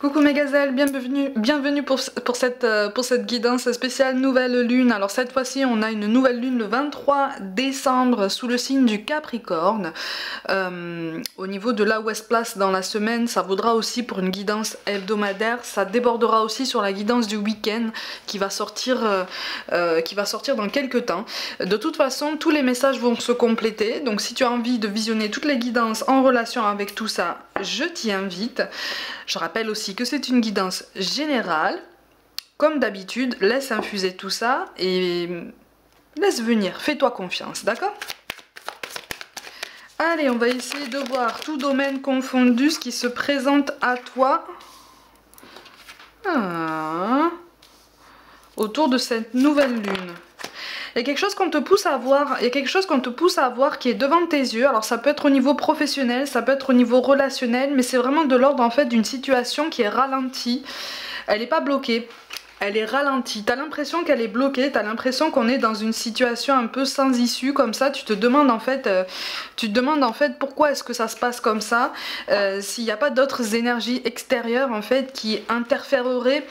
Coucou mes gazelles, bienvenue pour cette guidance spéciale nouvelle lune. Alors cette fois-ci on a une nouvelle lune le 23 décembre sous le signe du Capricorne. Au niveau de là où elle se place dans la semaine, ça vaudra aussi pour une guidance hebdomadaire. Ça débordera aussi sur la guidance du week-end qui va sortir dans quelques temps. De toute façon, tous les messages vont se compléter. Donc si tu as envie de visionner toutes les guidances en relation avec tout ça, je t'y invite. Je rappelle aussi que c'est une guidance générale. Comme d'habitude, laisse infuser tout ça et laisse venir. Fais-toi confiance, d'accord? Allez, on va essayer de voir tout domaine confondu ce qui se présente à toi autour de cette nouvelle lune. Il y a quelque chose qu'on te pousse à voir, qui est devant tes yeux. Alors ça peut être au niveau professionnel, ça peut être au niveau relationnel, mais c'est vraiment de l'ordre en fait d'une situation qui est ralentie. Elle n'est pas bloquée, elle est ralentie. T'as l'impression qu'elle est bloquée, t'as l'impression qu'on est dans une situation un peu sans issue comme ça. Tu te demandes en fait pourquoi est-ce que ça se passe comme ça, s'il n'y a pas d'autres énergies extérieures en fait qui interféreraient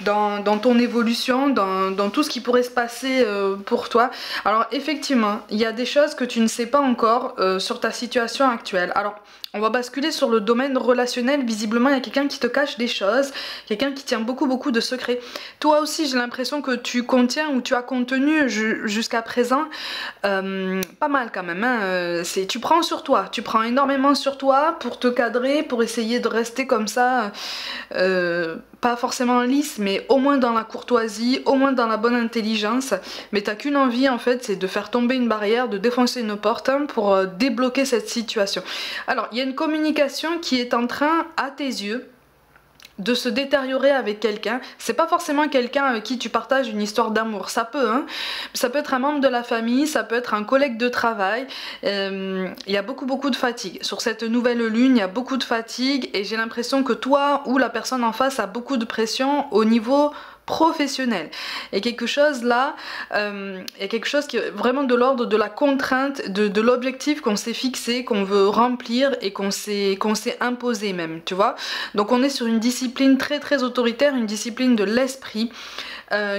dans ton évolution, dans tout ce qui pourrait se passer pour toi. Alors effectivement, il y a des choses que tu ne sais pas encore sur ta situation actuelle. Alors on va basculer sur le domaine relationnel. Visiblement il y a quelqu'un qui te cache des choses, quelqu'un qui tient beaucoup de secrets. Toi aussi j'ai l'impression que tu contiens ou tu as contenu jusqu'à présent pas mal quand même, hein. Tu prends sur toi, tu prends énormément sur toi pour te cadrer, pour essayer de rester comme ça, pas forcément lisse, mais au moins dans la courtoisie, au moins dans la bonne intelligence. Mais t'as qu'une envie en fait, c'est de faire tomber une barrière, de défoncer une porte pour débloquer cette situation. Alors il y a une communication qui est en train, à tes yeux, de se détériorer avec quelqu'un. C'est pas forcément quelqu'un avec qui tu partages une histoire d'amour, ça peut, hein. Ça peut être un membre de la famille, ça peut être un collègue de travail. Il y a beaucoup de fatigue. Sur cette nouvelle lune, il y a beaucoup de fatigue et j'ai l'impression que toi ou la personne en face a beaucoup de pression au niveau professionnel. Il y a quelque chose là, il y a quelque chose qui est vraiment de l'ordre de la contrainte, de l'objectif qu'on s'est fixé, qu'on veut remplir et qu'on s'est imposé même, tu vois. Donc on est sur une discipline très autoritaire, une discipline de l'esprit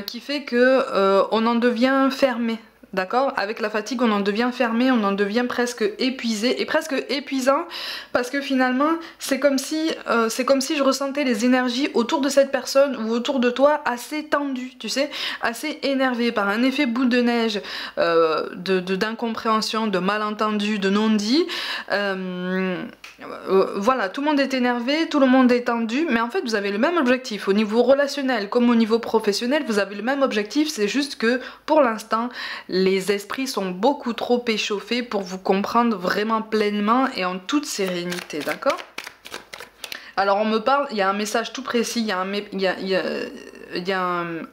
qui fait que on en devient fermé. D'accord? Avec la fatigue, on en devient fermé, on en devient presque épuisé, et presque épuisant, parce que finalement, c'est comme si je ressentais les énergies autour de cette personne ou autour de toi assez tendues, tu sais, assez énervées par un effet boule de neige d'incompréhension, de malentendu, de non-dit. Voilà, tout le monde est énervé, tout le monde est tendu, mais en fait vous avez le même objectif au niveau relationnel comme au niveau professionnel. Vous avez le même objectif, c'est juste que pour l'instant les esprits sont beaucoup trop échauffés pour vous comprendre vraiment pleinement et en toute sérénité, d'accord? Alors on me parle, il y a un message tout précis, il y a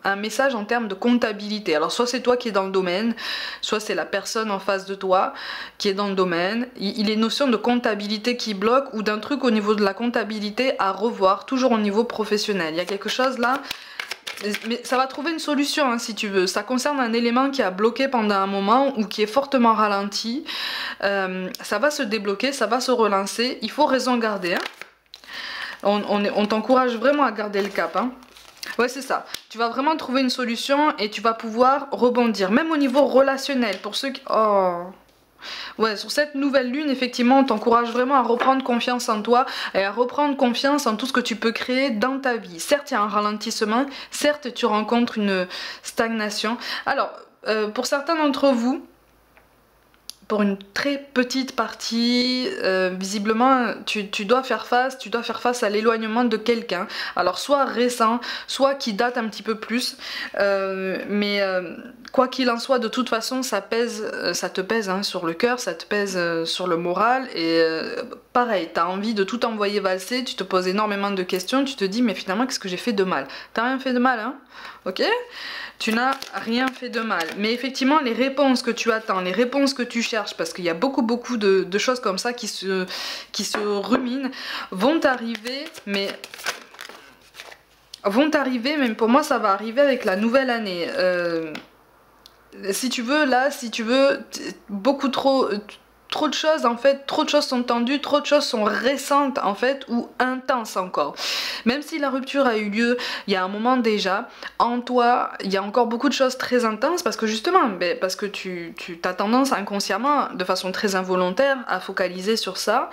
un message en termes de comptabilité. Alors soit c'est toi qui es dans le domaine, soit c'est la personne en face de toi qui est dans le domaine. Il est notion de comptabilité qui bloque ou d'un truc au niveau de la comptabilité à revoir, toujours au niveau professionnel. Il y a quelque chose là, mais ça va trouver une solution hein, si tu veux. Ça concerne un élément qui a bloqué pendant un moment ou qui est fortement ralenti. Ça va se débloquer, ça va se relancer. Il faut raison garder. Hein. On t'encourage vraiment à garder le cap. Hein. Ouais, c'est ça. Tu vas vraiment trouver une solution et tu vas pouvoir rebondir. Même au niveau relationnel, pour ceux qui... Oh. Ouais, sur cette nouvelle lune, effectivement, on t'encourage vraiment à reprendre confiance en toi et à reprendre confiance en tout ce que tu peux créer dans ta vie. Certes, il y a un ralentissement, certes, tu rencontres une stagnation. Alors, pour certains d'entre vous, pour une très petite partie, visiblement tu dois faire face à l'éloignement de quelqu'un, alors soit récent, soit qui date un petit peu plus, mais quoi qu'il en soit, de toute façon ça te pèse hein, sur le cœur, ça te pèse sur le moral, et pareil, t'as envie de tout envoyer valser, tu te poses énormément de questions, tu te dis mais finalement qu'est-ce que j'ai fait de mal? T'as rien fait de mal, hein? Ok? Tu n'as rien fait de mal. Mais effectivement, les réponses que tu attends, les réponses que tu cherches, parce qu'il y a beaucoup de choses comme ça qui se ruminent, vont arriver, mais pour moi ça va arriver avec la nouvelle année. Si tu veux, beaucoup trop trop de choses en fait, trop de choses sont tendues, trop de choses sont récentes en fait, ou intenses encore. Même si la rupture a eu lieu il y a un moment déjà, en toi, il y a encore beaucoup de choses très intenses parce que justement, parce que tu as tendance inconsciemment, de façon très involontaire, à focaliser sur ça,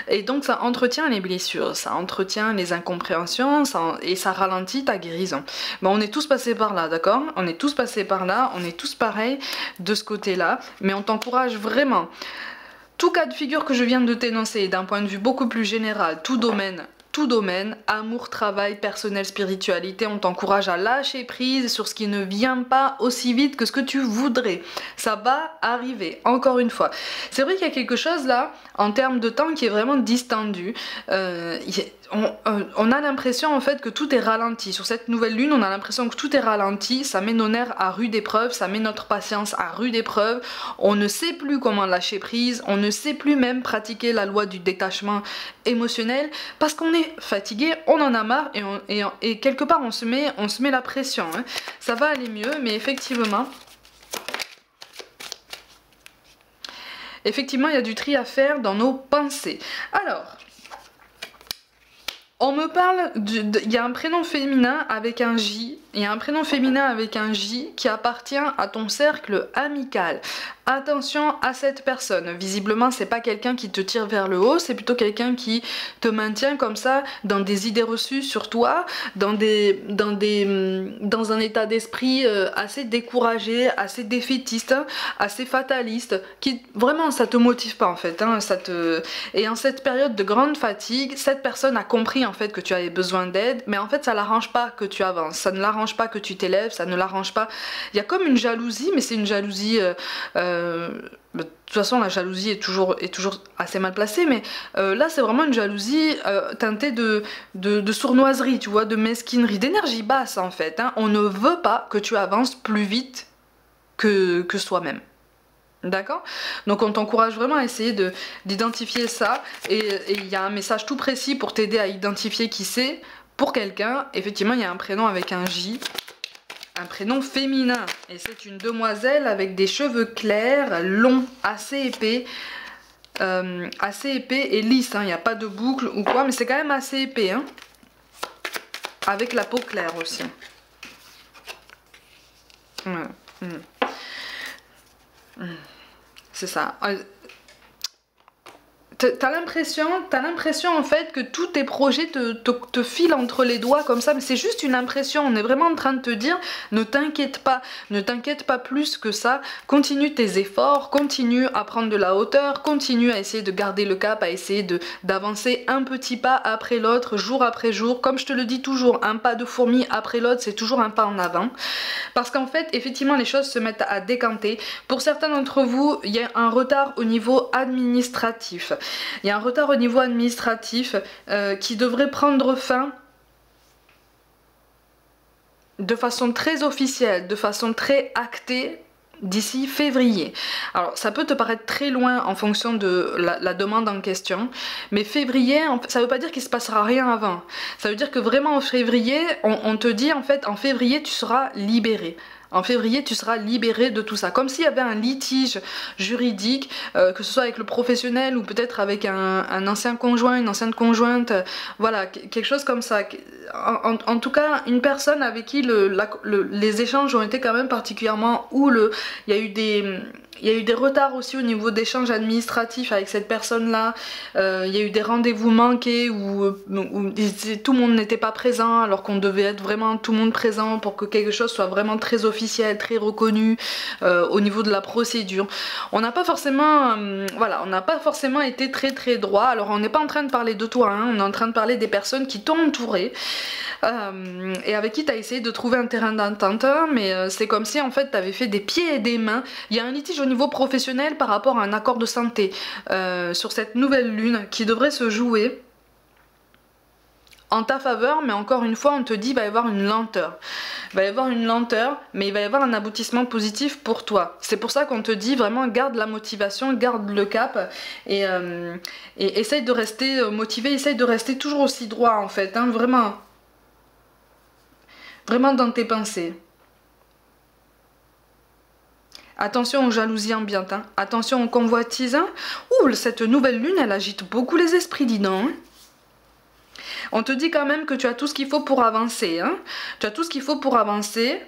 et donc ça entretient les blessures, ça entretient les incompréhensions, et ça ralentit ta guérison. Bon, on est tous passés par là, d'accord? On est tous passés par là, on est tous pareils de ce côté-là, mais on t'encourage vraiment. Tout cas de figure que je viens de t'énoncer, d'un point de vue beaucoup plus général, tout domaine, amour, travail, personnel, spiritualité, on t'encourage à lâcher prise sur ce qui ne vient pas aussi vite que ce que tu voudrais. Ça va arriver, encore une fois. C'est vrai qu'il y a quelque chose là, en termes de temps, qui est vraiment distendu. On a l'impression en fait que tout est ralenti. Sur cette nouvelle lune, on a l'impression que tout est ralenti, ça met nos nerfs à rude épreuve, ça met notre patience à rude épreuve. On ne sait plus comment lâcher prise, on ne sait plus même pratiquer la loi du détachement émotionnel parce qu'on est fatigué, on en a marre et quelque part on se met la pression. Hein. Ça va aller mieux, mais effectivement, il y a du tri à faire dans nos pensées. Alors, on me parle, il y a un prénom féminin avec un J, il y a un prénom féminin avec un J qui appartient à ton cercle amical. Attention à cette personne, visiblement c'est pas quelqu'un qui te tire vers le haut, c'est plutôt quelqu'un qui te maintient comme ça dans des idées reçues sur toi, dans un état d'esprit assez découragé, assez défaitiste, assez fataliste, qui vraiment ça te motive pas en fait, hein, et en cette période de grande fatigue, cette personne a compris en fait que tu avais besoin d'aide, mais en fait ça l'arrange pas que tu avances, ça ne l'arrange pas que tu t'élèves, ça ne l'arrange pas, il y a comme une jalousie, mais c'est une jalousie de toute façon la jalousie est toujours assez mal placée, mais là c'est vraiment une jalousie teintée de sournoiserie, tu vois, de mesquinerie, d'énergie basse en fait, hein. On ne veut pas que tu avances plus vite que soi-même. D'accord? Donc on t'encourage vraiment à essayer d'identifier ça, et il y a un message tout précis pour t'aider à identifier qui c'est. Pour quelqu'un, effectivement il y a un prénom avec un J, un prénom féminin, et c'est une demoiselle avec des cheveux clairs, longs, assez épais et lisses, hein. Il n'y a pas de boucle ou quoi, mais c'est quand même assez épais, hein. Avec la peau claire aussi. Ouais. C'est ça. T'as l'impression en fait que tous tes projets te filent entre les doigts comme ça, mais c'est juste une impression. On est vraiment en train de te dire, ne t'inquiète pas plus que ça, continue tes efforts, continue à prendre de la hauteur, continue à essayer de garder le cap, à essayer d'avancer un petit pas après l'autre, jour après jour. Comme je te le dis toujours, un pas de fourmi après l'autre, c'est toujours un pas en avant. Parce qu'en fait, effectivement, les choses se mettent à décanter. Pour certains d'entre vous, il y a un retard au niveau administratif. Il y a un retard au niveau administratif qui devrait prendre fin de façon très officielle, de façon très actée d'ici février. Alors ça peut te paraître très loin en fonction de la demande en question, mais février, ça veut pas dire qu'il se passera rien avant. Ça veut dire que vraiment en février, on te dit en fait en février tu seras libéré. En février, tu seras libéré de tout ça. Comme s'il y avait un litige juridique, que ce soit avec le professionnel ou peut-être avec un ancien conjoint, une ancienne conjointe, voilà, quelque chose comme ça. En tout cas, une personne avec qui les échanges ont été quand même particulièrement houleux. Il y a eu des retards aussi au niveau d'échanges administratifs avec cette personne-là. Il y a eu des rendez-vous manqués où tout le monde n'était pas présent alors qu'on devait être vraiment tout le monde présent pour que quelque chose soit vraiment très officiel, très reconnu au niveau de la procédure. On n'a pas forcément, voilà, on n'a pas forcément été très très droit. Alors on n'est pas en train de parler de toi, hein, on est en train de parler des personnes qui t'ont entouré. Et avec qui tu as essayé de trouver un terrain d'entente, mais c'est comme si en fait tu avais fait des pieds et des mains. Il y a un litige au niveau professionnel par rapport à un accord de santé sur cette nouvelle lune qui devrait se jouer en ta faveur, mais encore une fois on te dit il va y avoir une lenteur. Il va y avoir une lenteur, mais il va y avoir un aboutissement positif pour toi. C'est pour ça qu'on te dit vraiment garde la motivation, garde le cap et essaye de rester motivé, essaye de rester toujours aussi droit en fait, hein, vraiment dans tes pensées. Attention aux jalousies ambiantes, hein. Attention aux convoitises. Hein. Ouh, cette nouvelle lune, elle agite beaucoup les esprits, dis donc. Hein. On te dit quand même que tu as tout ce qu'il faut pour avancer. Hein. Tu as tout ce qu'il faut pour avancer.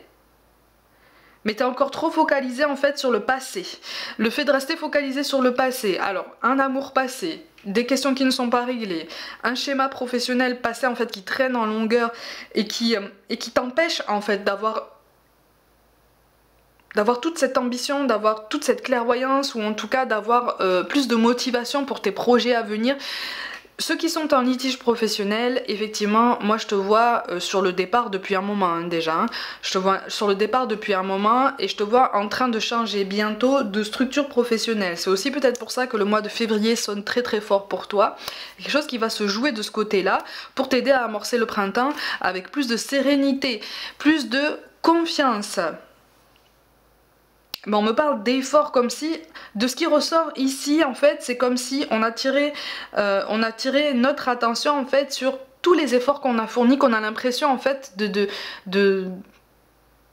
Mais tu es encore trop focalisé en fait sur le passé. Le fait de rester focalisé sur le passé. Alors, un amour passé, des questions qui ne sont pas réglées, un schéma professionnel passé en fait qui traîne en longueur et qui t'empêche en fait d'avoir toute cette ambition, d'avoir toute cette clairvoyance ou en tout cas d'avoir plus de motivation pour tes projets à venir. Ceux qui sont en litige professionnel, effectivement, moi je te vois sur le départ depuis un moment hein, déjà. Hein. Je te vois sur le départ depuis un moment et je te vois en train de changer bientôt de structure professionnelle. C'est aussi peut-être pour ça que le mois de février sonne très très fort pour toi. Quelque chose qui va se jouer de ce côté-là pour t'aider à amorcer le printemps avec plus de sérénité, plus de confiance. Mais on me parle d'efforts comme si, de ce qui ressort ici en fait, c'est comme si on a tiré notre attention en fait sur tous les efforts qu'on a fournis, qu'on a l'impression en fait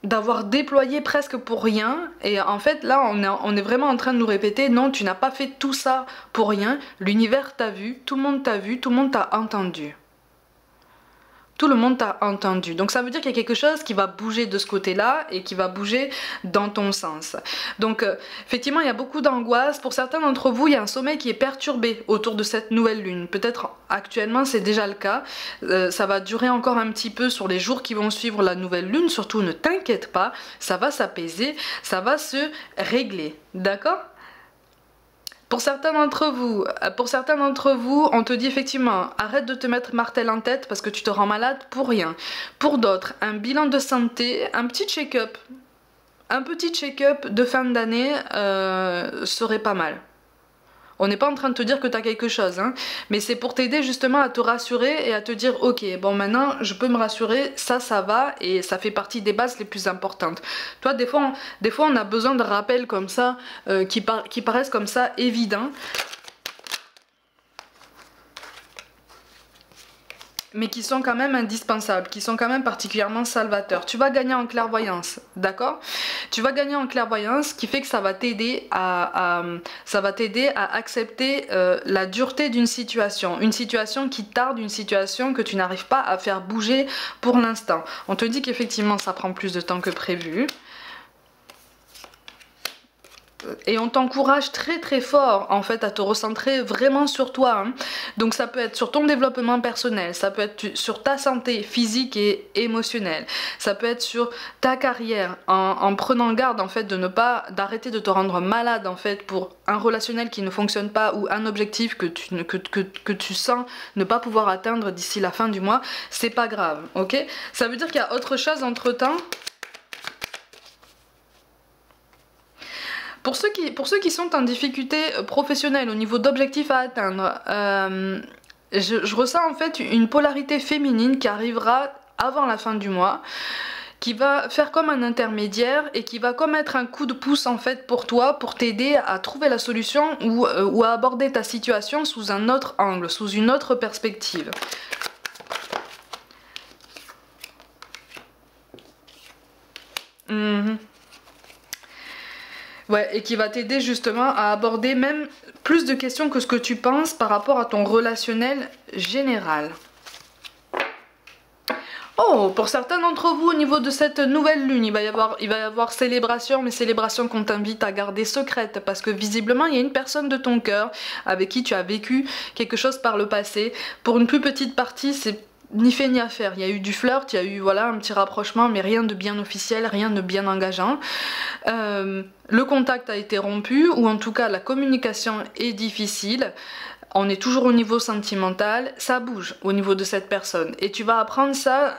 d'avoir déployé presque pour rien. Et en fait là on est vraiment en train de nous répéter non, tu n'as pas fait tout ça pour rien, l'univers t'a vu, tout le monde t'a entendu. Tout le monde t'a entendu. Donc ça veut dire qu'il y a quelque chose qui va bouger de ce côté-là et qui va bouger dans ton sens. Donc effectivement, il y a beaucoup d'angoisse. Pour certains d'entre vous, il y a un sommeil qui est perturbé autour de cette nouvelle lune. Peut-être actuellement, c'est déjà le cas. Ça va durer encore un petit peu sur les jours qui vont suivre la nouvelle lune. Surtout, ne t'inquiète pas, ça va s'apaiser, ça va se régler. D'accord ? Pour certains d'entre vous, on te dit effectivement, arrête de te mettre martel en tête parce que tu te rends malade pour rien. Pour d'autres, un bilan de santé, un petit check-up de fin d'année serait pas mal. On n'est pas en train de te dire que tu as quelque chose, hein, mais c'est pour t'aider justement à te rassurer et à te dire ok, bon maintenant je peux me rassurer, ça va et ça fait partie des bases les plus importantes. Toi des fois on a besoin de rappels comme ça, qui paraissent comme ça évidents. Mais qui sont quand même indispensables, qui sont quand même particulièrement salvateurs. Tu vas gagner en clairvoyance, d'accord? Tu vas gagner en clairvoyance, ce qui fait que ça va t'aider à accepter la dureté d'une situation. Une situation qui tarde, une situation que tu n'arrives pas à faire bouger pour l'instant. On te dit qu'effectivement ça prend plus de temps que prévu. Et on t'encourage très très fort en fait à te recentrer vraiment sur toi. Hein. Donc ça peut être sur ton développement personnel, ça peut être sur ta santé physique et émotionnelle, ça peut être sur ta carrière en prenant garde en fait d'arrêter de te rendre malade en fait pour un relationnel qui ne fonctionne pas ou un objectif que tu sens ne pas pouvoir atteindre d'ici la fin du mois. C'est pas grave, ok? Ça veut dire qu'il y a autre chose entre temps. Pour ceux qui sont en difficulté professionnelle au niveau d'objectifs à atteindre, je ressens en fait une polarité féminine qui arrivera avant la fin du mois, qui va faire comme un intermédiaire et qui va comme être un coup de pouce en fait pour toi, pour t'aider à trouver la solution ou à aborder ta situation sous un autre angle, sous une autre perspective. Ouais, et qui va t'aider justement à aborder même plus de questions que ce que tu penses par rapport à ton relationnel général. Oh, pour certains d'entre vous, au niveau de cette nouvelle lune, il va y avoir célébration, mais célébration qu'on t'invite à garder secrète, parce que visiblement, il y a une personne de ton cœur avec qui tu as vécu quelque chose par le passé. Pour une plus petite partie, c'est ni fait ni à faire. Il y a eu du flirt, il y a eu voilà, un petit rapprochement, mais rien de bien officiel, rien de bien engageant. Le contact a été rompu, ou en tout cas la communication est difficile. On est toujours au niveau sentimental, ça bouge au niveau de cette personne. Et tu vas apprendre ça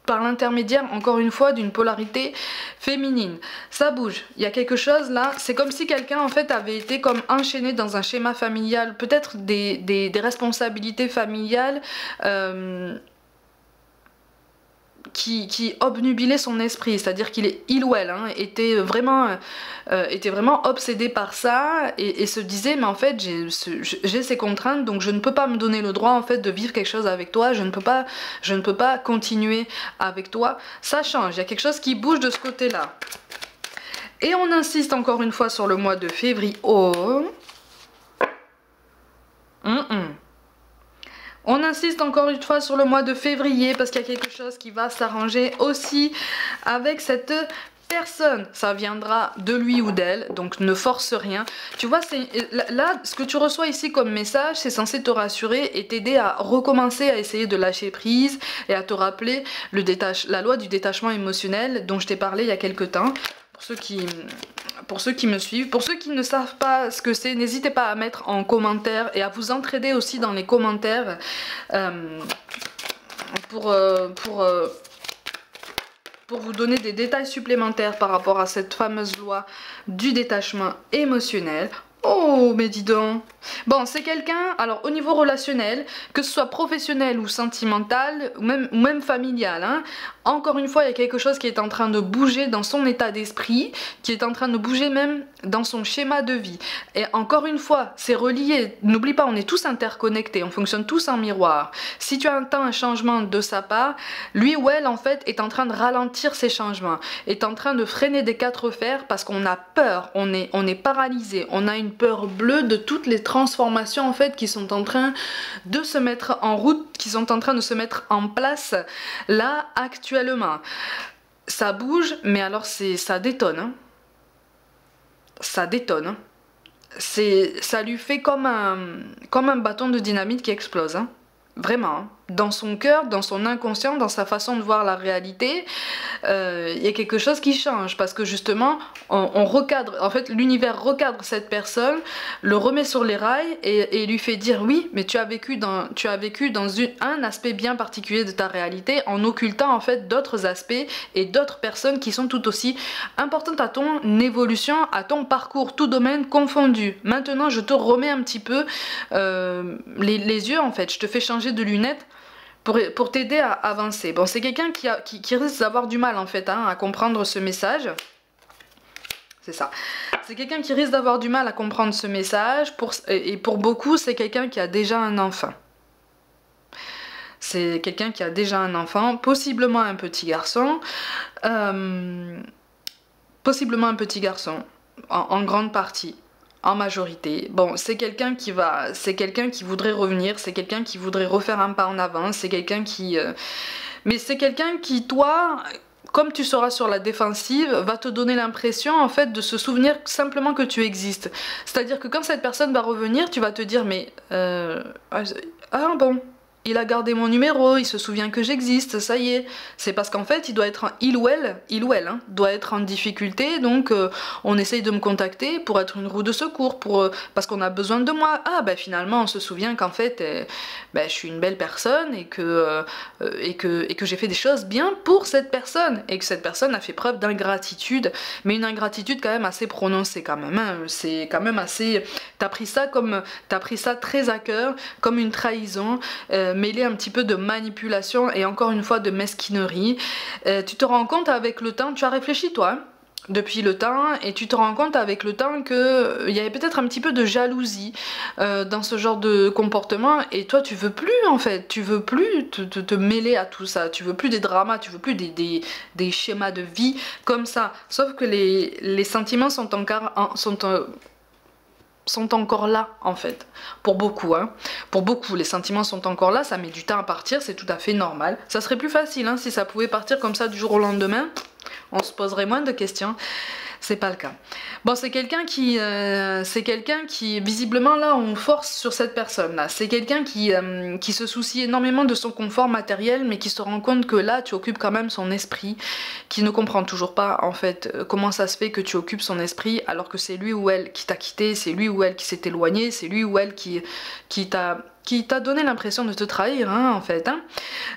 par l'intermédiaire, encore une fois, d'une polarité féminine. Ça bouge, il y a quelque chose là, c'est comme si quelqu'un en fait avait été comme enchaîné dans un schéma familial, peut-être des responsabilités familiales qui obnubilait son esprit, c'est-à-dire il ou elle était vraiment obsédé par ça et se disait mais en fait j'ai ces contraintes donc je ne peux pas me donner le droit en fait de vivre quelque chose avec toi, je ne peux pas continuer avec toi. Ça change, il y a quelque chose qui bouge de ce côté-là. Et on insiste encore une fois sur le mois de février. Oh. On insiste encore une fois sur le mois de février parce qu'il y a quelque chose qui va s'arranger aussi avec cette personne. Ça viendra de lui ou d'elle, donc ne force rien. Tu vois, là, ce que tu reçois ici comme message, c'est censé te rassurer et t'aider à recommencer à essayer de lâcher prise et à te rappeler la loi du détachement émotionnel dont je t'ai parlé il y a quelques temps. Pour ceux qui me suivent, pour ceux qui ne savent pas ce que c'est, n'hésitez pas à mettre en commentaire et à vous entraider aussi dans les commentaires pour vous donner des détails supplémentaires par rapport à cette fameuse loi du détachement émotionnel. Oh, mais dis donc. Bon, c'est quelqu'un, alors au niveau relationnel, que ce soit professionnel ou sentimental, ou même familial, hein, encore une fois, il y a quelque chose qui est en train de bouger dans son état d'esprit, qui est en train de bouger même dans son schéma de vie. Et encore une fois, c'est relié. N'oublie pas, on est tous interconnectés, on fonctionne tous en miroir. Si tu entends un changement de sa part, lui ou elle, en fait, est en train de ralentir ces changements, est en train de freiner des quatre fers parce qu'on a peur, on est paralysé, on a une peur bleue de toutes les transformations en fait qui sont en train de se mettre en route, qui sont en train de se mettre en place là actuellement. Ça bouge, mais alors ça détonne. Hein. Ça détonne. Hein. Ça lui fait comme un bâton de dynamite qui explose. Hein. Vraiment. Hein. Dans son cœur, dans son inconscient, dans sa façon de voir la réalité, il y a quelque chose qui change parce que justement on recadre, en fait l'univers recadre cette personne, le remet sur les rails et lui fait dire oui, mais tu as vécu dans un aspect bien particulier de ta réalité en occultant en fait d'autres aspects et d'autres personnes qui sont tout aussi importantes à ton évolution, à ton parcours, tout domaine confondu. Maintenant je te remets un petit peu les yeux en fait, je te fais changer de lunettes pour t'aider à avancer. Bon, c'est quelqu'un qui risque d'avoir du mal en fait hein, à comprendre ce message. C'est ça. C'est quelqu'un qui risque d'avoir du mal à comprendre ce message et pour beaucoup, c'est quelqu'un qui a déjà un enfant. C'est quelqu'un qui a déjà un enfant, possiblement un petit garçon. Possiblement un petit garçon, en grande partie. En majorité. Bon, c'est quelqu'un qui voudrait revenir, c'est quelqu'un qui voudrait refaire un pas en avant, c'est quelqu'un qui... Mais c'est quelqu'un qui, toi, comme tu seras sur la défensive, va te donner l'impression, en fait, de se souvenir simplement que tu existes. C'est-à-dire que quand cette personne va revenir, tu vas te dire, mais... ah bon... Il a gardé mon numéro, il se souvient que j'existe, ça y est. C'est parce qu'en fait, il ou elle, hein, doit être en difficulté, donc on essaye de me contacter pour être une roue de secours, parce qu'on a besoin de moi. Ah, ben finalement, on se souvient qu'en fait, je suis une belle personne et que j'ai fait des choses bien pour cette personne, et que cette personne a fait preuve d'ingratitude, mais une ingratitude quand même assez prononcée quand même. Hein. C'est quand même assez... T'as pris ça très à cœur, comme une trahison. Mêlé un petit peu de manipulation et encore une fois de mesquinerie. Tu te rends compte avec le temps, tu as réfléchi toi, hein, depuis le temps, et tu te rends compte avec le temps qu'il y avait peut-être un petit peu de jalousie dans ce genre de comportement, et toi tu veux plus en fait, tu veux plus te mêler à tout ça, tu veux plus des dramas, tu veux plus des schémas de vie comme ça, sauf que les sentiments sont encore là en fait, pour beaucoup hein. Pour beaucoup les sentiments sont encore là, ça met du temps à partir, c'est tout à fait normal. Ça serait plus facile hein, si ça pouvait partir comme ça du jour au lendemain, on se poserait moins de questions. C'est pas le cas. Bon, c'est quelqu'un qui visiblement là on force sur cette personne là. C'est quelqu'un qui se soucie énormément de son confort matériel, mais qui se rend compte que là tu occupes quand même son esprit, qui ne comprend toujours pas en fait comment ça se fait que tu occupes son esprit alors que c'est lui ou elle qui t'a quitté, c'est lui ou elle qui s'est éloigné, c'est lui ou elle qui t'a donné l'impression de te trahir hein, en fait. Hein.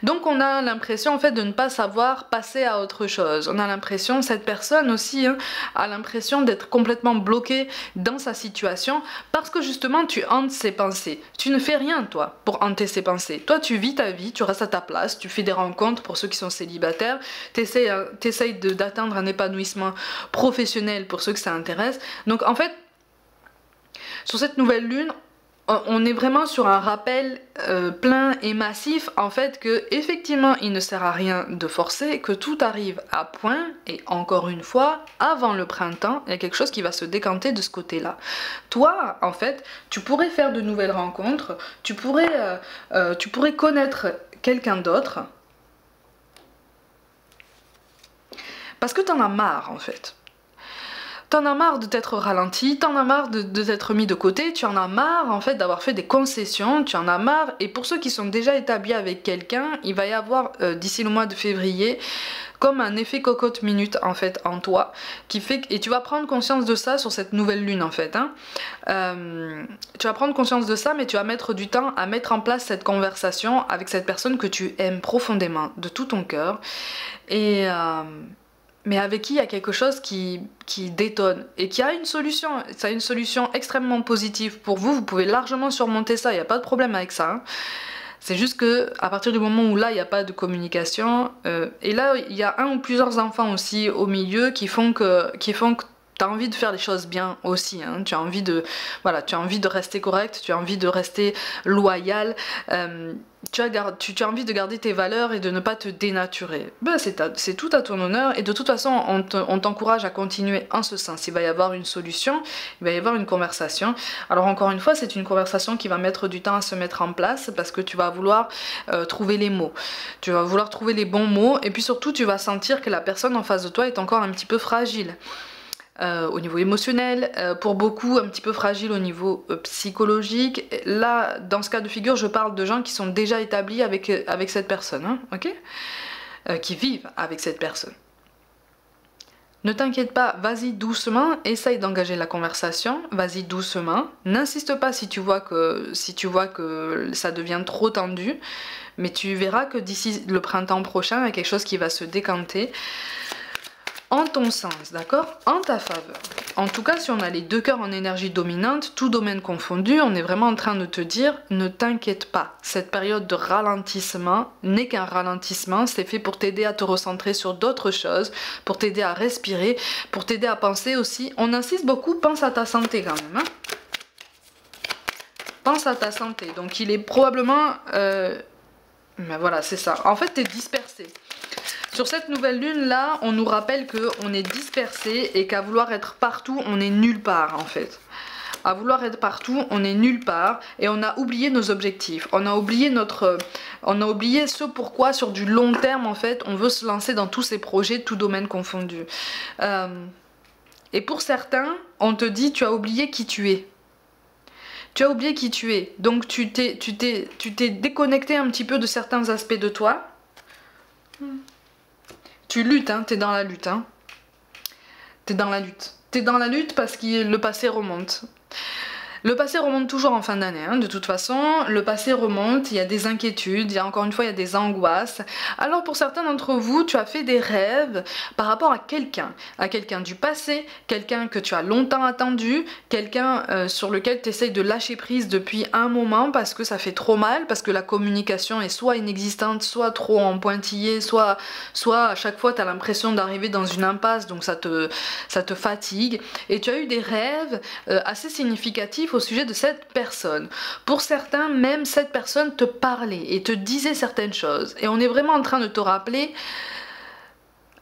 Donc on a l'impression en fait de ne pas savoir passer à autre chose. On a l'impression, cette personne aussi hein, a l'impression d'être complètement bloquée dans sa situation parce que justement tu hantes ses pensées. Tu ne fais rien toi pour hanter ses pensées. Toi tu vis ta vie, tu restes à ta place, tu fais des rencontres pour ceux qui sont célibataires, t'essayes d'atteindre un épanouissement professionnel pour ceux que ça intéresse. Donc en fait, sur cette nouvelle lune, on est vraiment sur un rappel plein et massif en fait que effectivement il ne sert à rien de forcer, que tout arrive à point et encore une fois avant le printemps il y a quelque chose qui va se décanter de ce côté là. Toi en fait tu pourrais faire de nouvelles rencontres, tu pourrais connaître quelqu'un d'autre parce que t'en as marre en fait. T'en as marre de t'être ralenti, t'en as marre de t'être mis de côté, tu en as marre en fait d'avoir fait des concessions, tu en as marre. Et pour ceux qui sont déjà établis avec quelqu'un, il va y avoir d'ici le mois de février comme un effet cocotte minute en fait en toi qui fait et tu vas prendre conscience de ça sur cette nouvelle lune en fait. Tu vas prendre conscience de ça, mais tu vas mettre du temps à mettre en place cette conversation avec cette personne que tu aimes profondément de tout ton cœur et mais avec qui il y a quelque chose qui détonne et qui a une solution. Ça a une solution extrêmement positive pour vous, vous pouvez largement surmonter ça, il n'y a pas de problème avec ça. C'est juste que à partir du moment où là il n'y a pas de communication, et là il y a un ou plusieurs enfants aussi au milieu qui font que tu as envie de faire les choses bien aussi, hein. Tu as envie de, voilà, tu as envie de rester correct, tu as envie de rester loyal, tu as envie de garder tes valeurs et de ne pas te dénaturer. Ben, c'est tout à ton honneur et de toute façon on t'encourage à continuer en ce sens. Il va y avoir une solution, il va y avoir une conversation. Alors encore une fois c'est une conversation qui va mettre du temps à se mettre en place parce que tu vas vouloir trouver les mots, tu vas vouloir trouver les bons mots et puis surtout tu vas sentir que la personne en face de toi est encore un petit peu fragile. Au niveau émotionnel, pour beaucoup un petit peu fragile au niveau psychologique. Là, dans ce cas de figure, je parle de gens qui sont déjà établis avec cette personne, hein, ok, qui vivent avec cette personne. Ne t'inquiète pas, vas-y doucement, essaye d'engager la conversation, vas-y doucement, n'insiste pas si tu vois que ça devient trop tendu, mais tu verras que d'ici le printemps prochain, il y a quelque chose qui va se décanter en ton sens, d'accord? En ta faveur. En tout cas, si on a les deux cœurs en énergie dominante, tout domaine confondu, on est vraiment en train de te dire, ne t'inquiète pas. Cette période de ralentissement n'est qu'un ralentissement, c'est fait pour t'aider à te recentrer sur d'autres choses, pour t'aider à respirer, pour t'aider à penser aussi. On insiste beaucoup, pense à ta santé quand même, hein? Pense à ta santé. Donc il est probablement... Mais voilà, c'est ça. En fait, t'es dispersé. Sur cette nouvelle lune là, on nous rappelle qu'on est dispersé et qu'à vouloir être partout, on est nulle part en fait. À vouloir être partout, on est nulle part et on a oublié nos objectifs. On a oublié ce pourquoi sur du long terme en fait, on veut se lancer dans tous ces projets, tout domaine confondu. Et pour certains, on te dit tu as oublié qui tu es. Tu as oublié qui tu es. Donc tu t'es déconnecté un petit peu de certains aspects de toi. Tu luttes, hein, t'es dans la lutte, hein. T'es dans la lutte. T'es dans la lutte parce que le passé remonte. Le passé remonte toujours en fin d'année, hein, de toute façon, le passé remonte, il y a des inquiétudes, il y a encore une fois il y a des angoisses. Alors pour certains d'entre vous, tu as fait des rêves par rapport à quelqu'un du passé, quelqu'un que tu as longtemps attendu, quelqu'un sur lequel tu essayes de lâcher prise depuis un moment parce que ça fait trop mal, parce que la communication est soit inexistante, soit trop en pointillé, soit à chaque fois tu as l'impression d'arriver dans une impasse, donc ça te fatigue. Et tu as eu des rêves assez significatifs au sujet de cette personne. Pour certains, même cette personne te parlait et te disait certaines choses. Et on est vraiment en train de te rappeler,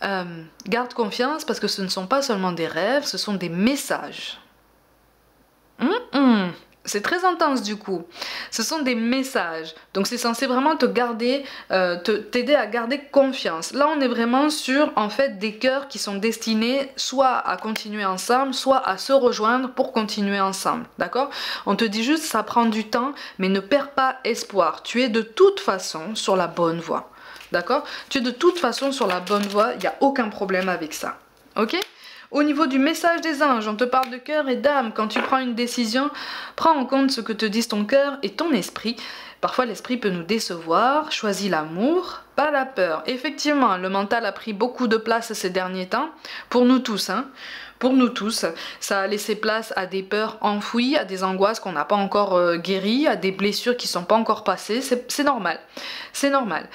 garde confiance parce que ce ne sont pas seulement des rêves, ce sont des messages. C'est très intense du coup. Ce sont des messages. Donc c'est censé vraiment te garder, t'aider à garder confiance. Là on est vraiment sur en fait des cœurs qui sont destinés soit à continuer ensemble, soit à se rejoindre pour continuer ensemble. D'accord? On te dit juste ça prend du temps, mais ne perds pas espoir. Tu es de toute façon sur la bonne voie. D'accord? Tu es de toute façon sur la bonne voie, il n'y a aucun problème avec ça. Ok? Au niveau du message des anges, on te parle de cœur et d'âme. Quand tu prends une décision, prends en compte ce que te disent ton cœur et ton esprit. Parfois l'esprit peut nous décevoir, choisis l'amour, pas la peur. Effectivement, le mental a pris beaucoup de place ces derniers temps, pour nous tous, hein. Pour nous tous, ça a laissé place à des peurs enfouies, à des angoisses qu'on n'a pas encore guéries, à des blessures qui ne sont pas encore passées. C'est normal, c'est normal.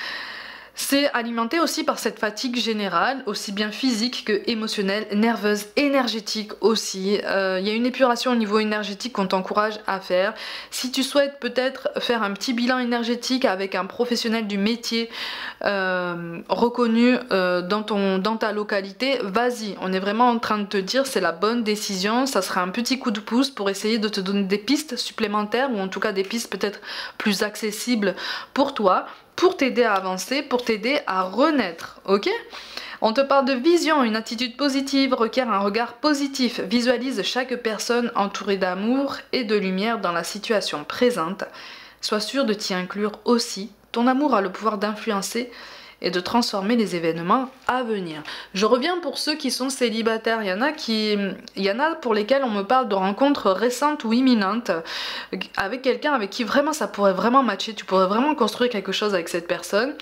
C'est alimenté aussi par cette fatigue générale, aussi bien physique que émotionnelle, nerveuse, énergétique aussi. Il y a une épuration au niveau énergétique qu'on t'encourage à faire. Si tu souhaites peut-être faire un petit bilan énergétique avec un professionnel du métier reconnu dans ta localité, vas-y. On est vraiment en train de te dire c'est la bonne décision. Ça sera un petit coup de pouce pour essayer de te donner des pistes supplémentaires ou en tout cas des pistes peut-être plus accessibles pour toi, pour t'aider à avancer, pour t'aider à renaître, ok? On te parle de vision, une attitude positive requiert un regard positif. Visualise chaque personne entourée d'amour et de lumière dans la situation présente. Sois sûr de t'y inclure aussi. Ton amour a le pouvoir d'influencer et de transformer les événements à venir. Je reviens pour ceux qui sont célibataires. Il y en a pour lesquels on me parle de rencontres récentes ou imminentes avec quelqu'un avec qui vraiment ça pourrait vraiment matcher. Tu pourrais vraiment construire quelque chose avec cette personne.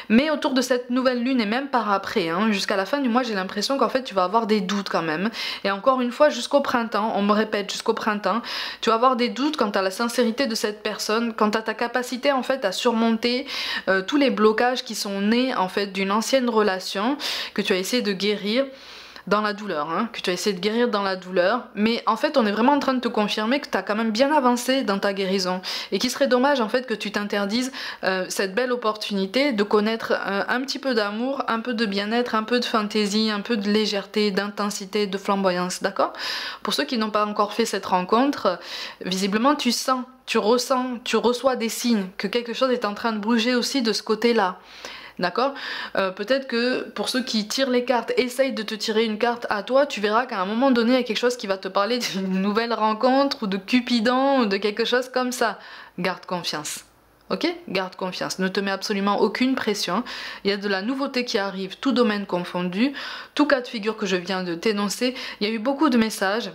Mais autour de cette nouvelle lune et même par après, jusqu'à la fin du mois, j'ai l'impression qu'en fait tu vas avoir des doutes quand même. Et encore une fois, jusqu'au printemps, on me répète jusqu'au printemps, tu vas avoir des doutes quant à la sincérité de cette personne, quant à ta capacité en fait à surmonter tous les blocages qui sont nés en fait d'une ancienne relation que tu as essayé de guérir dans la douleur, mais en fait on est vraiment en train de te confirmer que tu as quand même bien avancé dans ta guérison et qu'il serait dommage en fait que tu t'interdises cette belle opportunité de connaître un petit peu d'amour, un peu de bien-être, un peu de fantaisie, un peu de légèreté, d'intensité, de flamboyance, d'accord? Pour ceux qui n'ont pas encore fait cette rencontre, visiblement tu sens, tu ressens, tu reçois des signes que quelque chose est en train de bouger aussi de ce côté-là. D'accord? Peut-être que pour ceux qui tirent les cartes, essaye de te tirer une carte à toi, tu verras qu'à un moment donné, il y a quelque chose qui va te parler d'une nouvelle rencontre ou de Cupidon ou de quelque chose comme ça. Garde confiance. Ok? Garde confiance. Ne te mets absolument aucune pression. Il y a de la nouveauté qui arrive, tout domaine confondu, tout cas de figure que je viens de t'énoncer. Il y a eu beaucoup de messages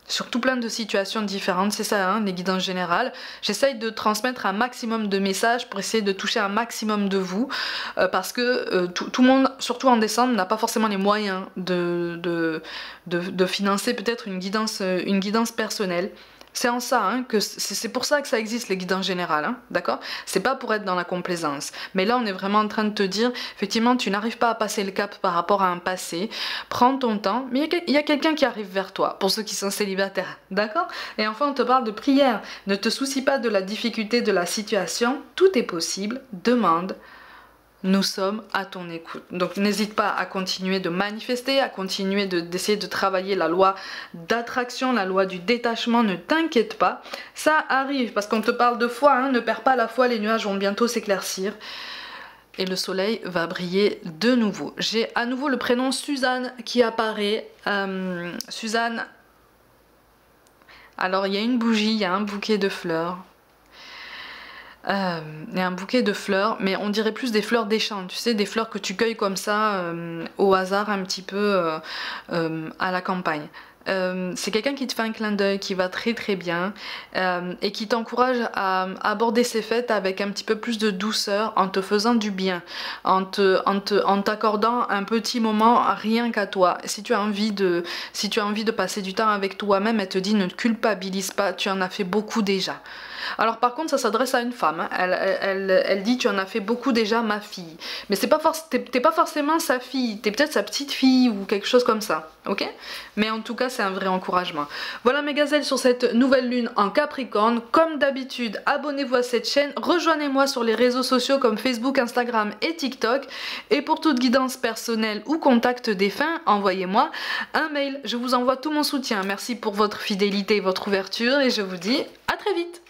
sur tout plein de situations différentes, c'est ça, les guidances générales. J'essaye de transmettre un maximum de messages pour essayer de toucher un maximum de vous, parce que tout le monde, surtout en décembre, n'a pas forcément les moyens de financer peut-être une guidance personnelle. C'est en ça que c'est pour ça que ça existe les guidances générales, d'accord? C'est pas pour être dans la complaisance. Mais là on est vraiment en train de te dire, effectivement tu n'arrives pas à passer le cap par rapport à un passé, prends ton temps, mais il y a quelqu'un qui arrive vers toi, pour ceux qui sont célibataires, d'accord? Et enfin on te parle de prière, ne te soucie pas de la difficulté de la situation, tout est possible, demande. Nous sommes à ton écoute. Donc n'hésite pas à continuer de manifester, à continuer d'essayer de travailler la loi d'attraction, la loi du détachement, ne t'inquiète pas. Ça arrive parce qu'on te parle de foi, ne perds pas la foi, les nuages vont bientôt s'éclaircir. Et le soleil va briller de nouveau. J'ai à nouveau le prénom Suzanne qui apparaît. Suzanne, alors il y a une bougie, il y a un bouquet de fleurs. Il y a un bouquet de fleurs, mais on dirait plus des fleurs des champs, tu sais, des fleurs que tu cueilles comme ça au hasard un petit peu à la campagne. C'est quelqu'un qui te fait un clin d'œil, qui va très très bien et qui t'encourage à aborder ces fêtes avec un petit peu plus de douceur, en te faisant du bien, en t'accordant un petit moment rien qu'à toi. Si tu as envie de passer du temps avec toi-même, elle te dit ne culpabilise pas, tu en as fait beaucoup déjà. Alors par contre ça s'adresse à une femme, elle dit tu en as fait beaucoup déjà ma fille, mais t'es pas forcément sa fille, t'es peut-être sa petite fille ou quelque chose comme ça, ok? Mais en tout cas c'est un vrai encouragement. Voilà mes gazelles sur cette nouvelle lune en Capricorne. Comme d'habitude abonnez-vous à cette chaîne, rejoignez-moi sur les réseaux sociaux comme Facebook, Instagram et TikTok, et pour toute guidance personnelle ou contact défunt, envoyez-moi un mail, je vous envoie tout mon soutien. Merci pour votre fidélité et votre ouverture et je vous dis à très vite.